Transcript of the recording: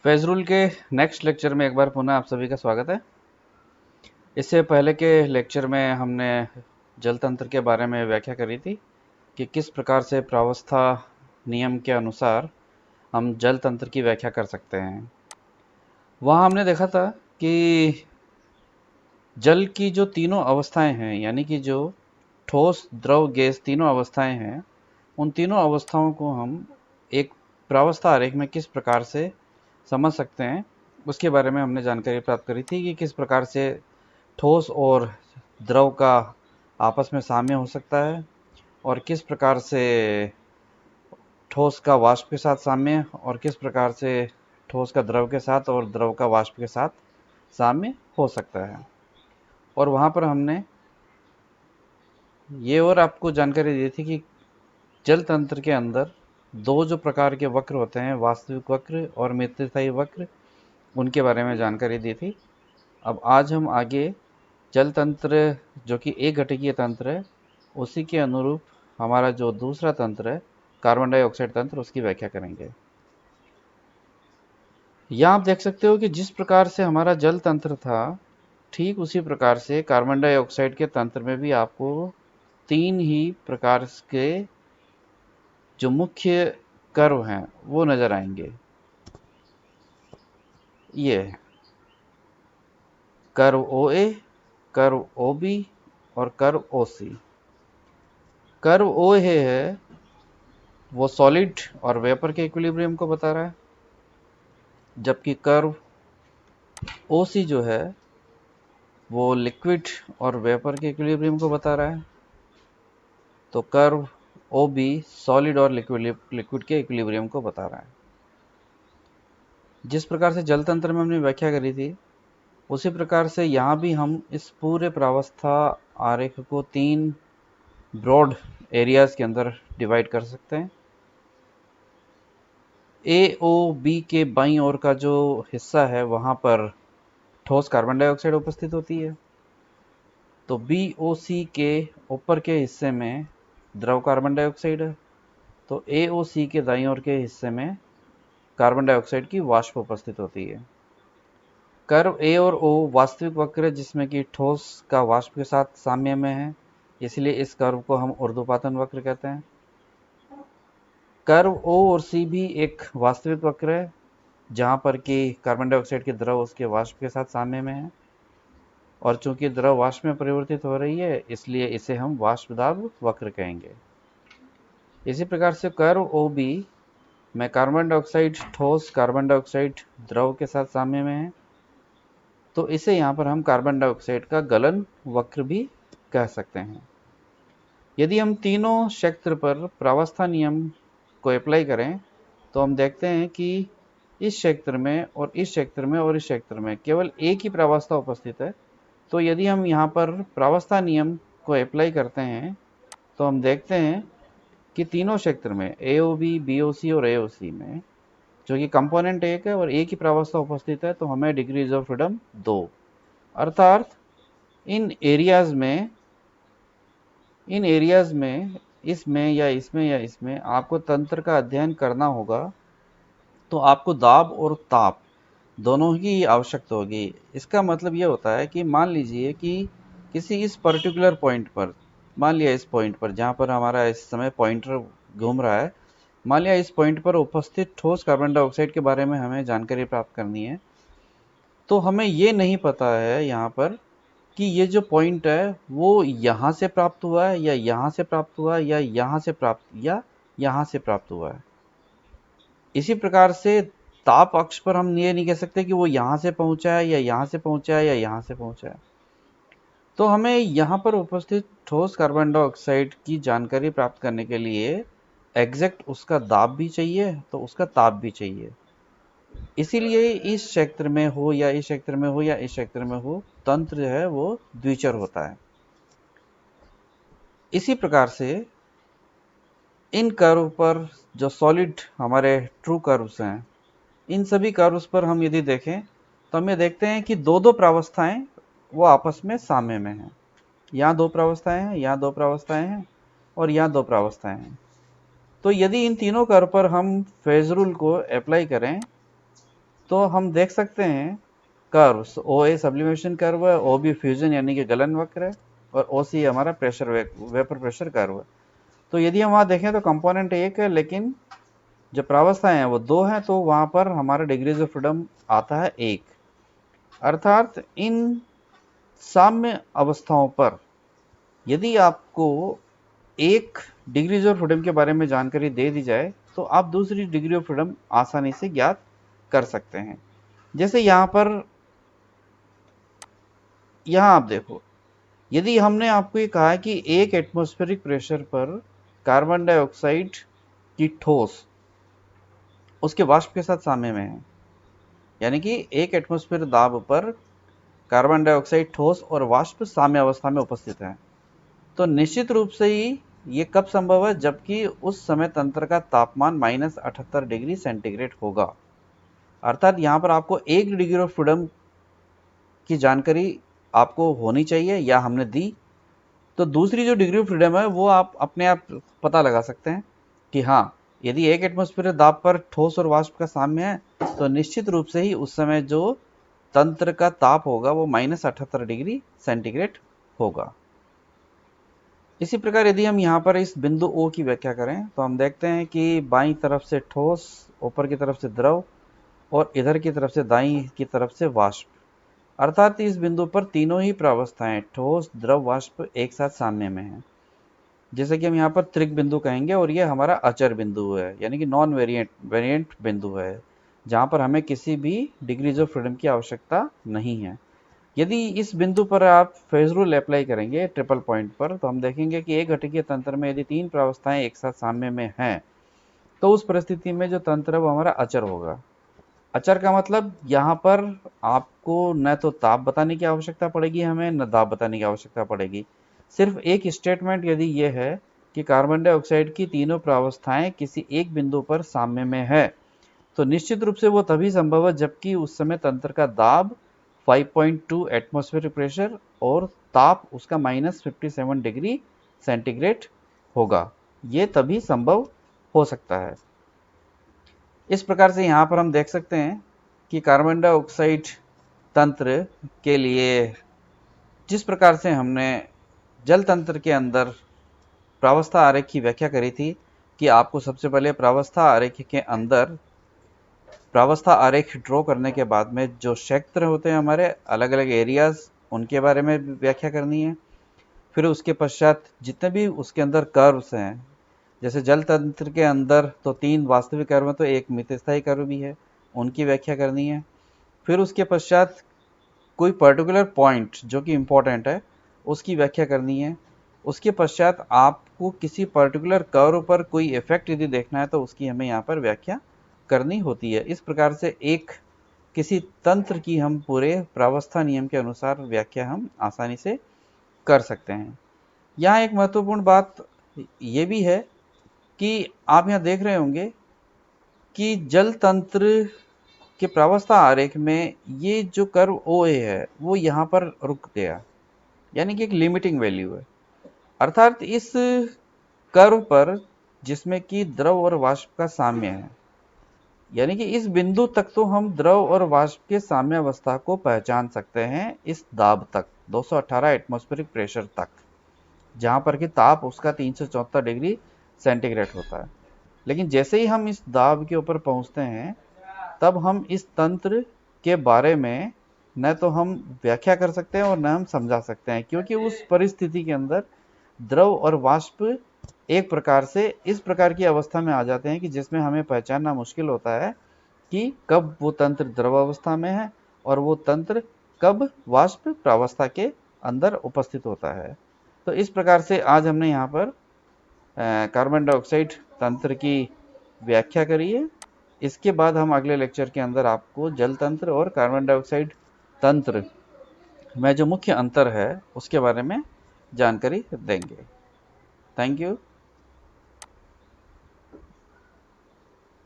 Phase rule के next lecture में एक बार पुनः आप सभी का स्वागत है। इससे पहले के लेक्चर में हमने जल तंत्र के बारे में व्याख्या करी थी कि किस प्रकार से प्रावस्था नियम के अनुसार हम जल तंत्र की व्याख्या कर सकते हैं। वहाँ हमने देखा था कि जल की जो तीनों अवस्थाएं हैं, यानी कि जो ठोस, द्रव, गैस तीनों अवस्थाएं हैं, उन तीनों अवस्थाओं को हम एक प्रावस्था आरेख में किस प्रकार से समझ सकते हैं, उसके बारे में हमने जानकारी प्राप्त करी थी कि किस प्रकार से ठोस और द्रव का आपस में साम्य हो सकता है और किस प्रकार से ठोस का वाष्प के साथ साम्य और किस प्रकार से ठोस का द्रव के साथ और द्रव का वाष्प के साथ साम्य हो सकता है। और वहाँ पर हमने ये और आपको जानकारी दी थी कि जल तंत्र के अंदर दो जो प्रकार के वक्र होते हैं, वास्तविक वक्र और मितव्ययी वक्र, उनके बारे में जानकारी दी थी। अब आज हम आगे जल तंत्र जो कि एक घटकीय तंत्र है, उसी के अनुरूप हमारा जो दूसरा तंत्र है, कार्बन डाइऑक्साइड तंत्र, उसकी व्याख्या करेंगे। यहाँ आप देख सकते हो कि जिस प्रकार से हमारा जल तंत्र था, ठीक उसी प्रकार से कार्बन डाइऑक्साइड के तंत्र में भी आपको तीन ही प्रकार के जो मुख्य कर्व हैं वो नजर आएंगे। ये कर्व ओ ए, कर्व ओ बी और कर्व ओ सी। कर्व ओ है वो सॉलिड और वेपर के इक्विलिब्रियम को बता रहा है, जबकि कर्व ओ सी जो है वो लिक्विड और वेपर के इक्विलिब्रियम को बता रहा है। तो कर्व ओ बी सॉलिड और लिक्विड के इक्विलिब्रियम को बता रहा है। जिस प्रकार से जल तंत्र में हमने व्याख्या करी थी, उसी प्रकार से यहाँ भी हम इस पूरे प्रावस्था आरेख को तीन ब्रॉड एरियाज के अंदर डिवाइड कर सकते हैं। ए ओ बी के बाईं ओर का जो हिस्सा है, वहाँ पर ठोस कार्बन डाइऑक्साइड उपस्थित होती है। तो बी ओ सी के ऊपर के हिस्से में द्रव कार्बन डाइऑक्साइड है। तो ए ओ सी के दाईं ओर के हिस्से में कार्बन डाइऑक्साइड की वाष्प उपस्थित होती है। कर्व ए और ओ वास्तविक वक्र है, जिसमें कि ठोस का वाष्प के साथ साम्य में है, इसलिए इस कर्व को हम ऊर्ध्वपातन वक्र कहते हैं। कर्व ओ और सी भी एक वास्तविक वक्र है, जहां पर कि कार्बन डाइऑक्साइड के द्रव उसके वाष्प के साथ साम्य में है, और चूंकि द्रव वाष्प में परिवर्तित हो रही है, इसलिए इसे हम वाष्प दाब वक्र कहेंगे। इसी प्रकार से कर्व ओ बी में कार्बन डाइऑक्साइड ठोस, कार्बन डाइऑक्साइड द्रव के साथ साम्य में है, तो इसे यहाँ पर हम कार्बन डाइऑक्साइड का गलन वक्र भी कह सकते हैं। यदि हम तीनों क्षेत्र पर प्रावस्था नियम को अप्लाई करें, तो हम देखते हैं कि इस क्षेत्र में और इस क्षेत्र में और इस क्षेत्र में केवल एक ही प्रावस्था उपस्थित है। तो यदि हम यहाँ पर प्रावस्था नियम को अप्लाई करते हैं, तो हम देखते हैं कि तीनों क्षेत्र में AOB, BOC और AOC में, जो कि कंपोनेंट एक है और एक ही प्रावस्था उपस्थित है, तो हमें डिग्रीज ऑफ फ्रीडम 2, अर्थात इन एरियाज में इसमें या इसमें आपको तंत्र का अध्ययन करना होगा, तो आपको दाब और ताप दोनों की आवश्यकता होगी। इसका मतलब ये होता है कि मान लीजिए कि किसी इस पर्टिकुलर पॉइंट पर, मान लिया इस पॉइंट पर जहाँ पर हमारा इस समय पॉइंटर घूम रहा है, मान लिया इस पॉइंट पर उपस्थित ठोस कार्बन डाइऑक्साइड के बारे में हमें जानकारी प्राप्त करनी है। तो हमें ये नहीं पता है यहाँ पर कि ये जो पॉइंट है वो यहाँ से प्राप्त हुआ है या यहाँ से प्राप्त हुआ है या यहाँ से प्राप्त हुआ है। इसी प्रकार से ताप अक्ष पर हम ये नहीं कह सकते कि वो यहाँ से पहुंचा है या यहाँ से पहुंचा है या यहाँ से पहुंचा है। तो हमें यहाँ पर उपस्थित ठोस कार्बन डाइऑक्साइड की जानकारी प्राप्त करने के लिए एग्जैक्ट उसका दाब भी चाहिए, तो उसका ताप भी चाहिए। इसीलिए इस क्षेत्र में हो या इस क्षेत्र में हो या इस क्षेत्र में हो, तंत्र जो है वो द्विचर होता है। इसी प्रकार से इन कर्व पर जो सॉलिड हमारे ट्रू कर्व्स हैं, इन सभी कर्व्स पर हम यदि देखें, तो हम ये देखते हैं कि दो दो प्रावस्थाएं वो आपस में साम्य में हैं। यहाँ दो प्रावस्थाएं हैं, यहाँ दो प्रावस्थाएं हैं और यहाँ दो प्रावस्थाएं हैं। तो यदि इन तीनों कर्व पर हम फेज रूल को अप्लाई करें, तो हम देख सकते हैं कर्व्स, ओ ए सब्लिमेशन कर्व है, ओ बी फ्यूजन यानी कि गलन वक्र है, और ओ सी हमारा प्रेशर वेपर प्रेशर कर्व है। तो यदि हम वहाँ देखें तो कंपोनेंट एक है, लेकिन जो प्रावस्थाएं हैं वो दो हैं, तो वहाँ पर हमारा डिग्रीज ऑफ फ्रीडम आता है एक। अर्थात इन साम्य अवस्थाओं पर यदि आपको एक डिग्रीज ऑफ फ्रीडम के बारे में जानकारी दे दी जाए तो आप दूसरी डिग्री ऑफ फ्रीडम आसानी से ज्ञात कर सकते हैं। जैसे यहाँ आप देखो, यदि हमने आपको ये कहा है कि एक एटमॉस्फेरिक प्रेशर पर कार्बन डाइऑक्साइड की ठोस उसके वाष्प के साथ साम्य में है, यानी कि एक एटमॉस्फेयर दाब पर कार्बन डाइऑक्साइड ठोस और वाष्प साम्य अवस्था में उपस्थित है, तो निश्चित रूप से ही ये कब संभव है, जबकि उस समय तंत्र का तापमान -78 डिग्री सेंटीग्रेड होगा। अर्थात यहाँ पर आपको एक डिग्री ऑफ फ्रीडम की जानकारी आपको होनी चाहिए या हमने दी, तो दूसरी जो डिग्री ऑफ फ्रीडम है वो आप अपने आप पता लगा सकते हैं कि हाँ, यदि एक एटमॉस्फेयर दाब पर ठोस और वाष्प का साम्य है तो निश्चित रूप से ही उस समय जो तंत्र का ताप होगा वो -78 डिग्री सेंटीग्रेड होगा। इसी प्रकार यदि हम यहाँ पर इस बिंदु O की व्याख्या करें तो हम देखते हैं कि बाईं तरफ से ठोस, ऊपर की तरफ से द्रव और इधर की तरफ से दाईं की तरफ से वाष्प। अर्थात इस बिंदु पर तीनों ही प्रावस्थाएं ठोस, द्रव, वाष्प एक साथ साम्य में हैं, जैसे कि हम यहाँ पर त्रिक बिंदु कहेंगे, और ये हमारा अचर बिंदु है, यानी कि नॉन वेरिएंट बिंदु है, जहाँ पर हमें किसी भी डिग्रीज ऑफ फ्रीडम की आवश्यकता नहीं है। यदि इस बिंदु पर आप फेज रूल अप्लाई करेंगे ट्रिपल पॉइंट पर, तो हम देखेंगे कि एक घटिकीय तंत्र में यदि तीन प्रावस्थाएं एक साथ साम्य में हैं तो उस परिस्थिति में जो तंत्र है वो हमारा अचर होगा। अचर का मतलब यहाँ पर आपको न तो ताप बताने की आवश्यकता पड़ेगी हमें, न दाब बताने की आवश्यकता पड़ेगी। सिर्फ एक स्टेटमेंट यदि ये है कि कार्बन डाइऑक्साइड की तीनों प्रावस्थाएं किसी एक बिंदु पर साम्य में है, तो निश्चित रूप से वो तभी संभव है जबकि उस समय तंत्र का दाब 5.2 एटमॉस्फेरिक प्रेशर और ताप उसका -57 डिग्री सेंटीग्रेड होगा। ये तभी संभव हो सकता है। इस प्रकार से यहाँ पर हम देख सकते हैं कि कार्बन डाइऑक्साइड तंत्र के लिए जिस प्रकार से हमने जल तंत्र के अंदर प्रावस्था आरेख की व्याख्या करी थी कि आपको सबसे पहले प्रावस्था आरेख के अंदर प्रावस्था आरेख ड्रॉ करने के बाद में जो क्षेत्र होते हैं हमारे अलग अलग एरियाज, उनके बारे में व्याख्या करनी है। फिर उसके पश्चात जितने भी उसके अंदर कर्व्स हैं, जैसे जल तंत्र के अंदर तो 3 वास्तविक कर्व हैं, तो एक मितस्थायी कर्व भी है, उनकी व्याख्या करनी है। फिर उसके पश्चात कोई पर्टिकुलर पॉइंट जो कि इम्पोर्टेंट है उसकी व्याख्या करनी है। उसके पश्चात आपको किसी पर्टिकुलर कर्व पर कोई इफेक्ट यदि देखना है तो उसकी हमें यहाँ पर व्याख्या करनी होती है। इस प्रकार से एक किसी तंत्र की हम पूरे प्रावस्था नियम के अनुसार व्याख्या हम आसानी से कर सकते हैं। यहाँ एक महत्वपूर्ण बात ये भी है कि आप यहाँ देख रहे होंगे कि जल तंत्र के प्रावस्था आरेख में ये जो कर्व ओ ए है वो यहाँ पर रुक गया, यानी कि एक लिमिटिंग वैल्यू है। अर्थात इस कर्व पर जिसमें कि द्रव और वाष्प का साम्य है, यानी कि इस बिंदु तक तो हम द्रव और वाष्प के साम्य अवस्था को पहचान सकते हैं, इस दाब तक 218 एटमॉस्फेरिक प्रेशर तक, जहां पर कि ताप उसका 374 डिग्री सेंटीग्रेड होता है। लेकिन जैसे ही हम इस दाब के ऊपर पहुंचते हैं तब हम इस तंत्र के बारे में न तो हम व्याख्या कर सकते हैं और न हम समझा सकते हैं, क्योंकि उस परिस्थिति के अंदर द्रव और वाष्प एक प्रकार से इस प्रकार की अवस्था में आ जाते हैं कि जिसमें हमें पहचानना मुश्किल होता है कि कब वो तंत्र द्रव अवस्था में है और वो तंत्र कब वाष्प प्रावस्था के अंदर उपस्थित होता है। तो इस प्रकार से आज हमने यहाँ पर कार्बन डाइऑक्साइड तंत्र की व्याख्या करी है। इसके बाद हम अगले लेक्चर के अंदर आपको जल तंत्र और कार्बन डाइऑक्साइड तंत्र में जो मुख्य अंतर है उसके बारे में जानकारी देंगे। Thank you.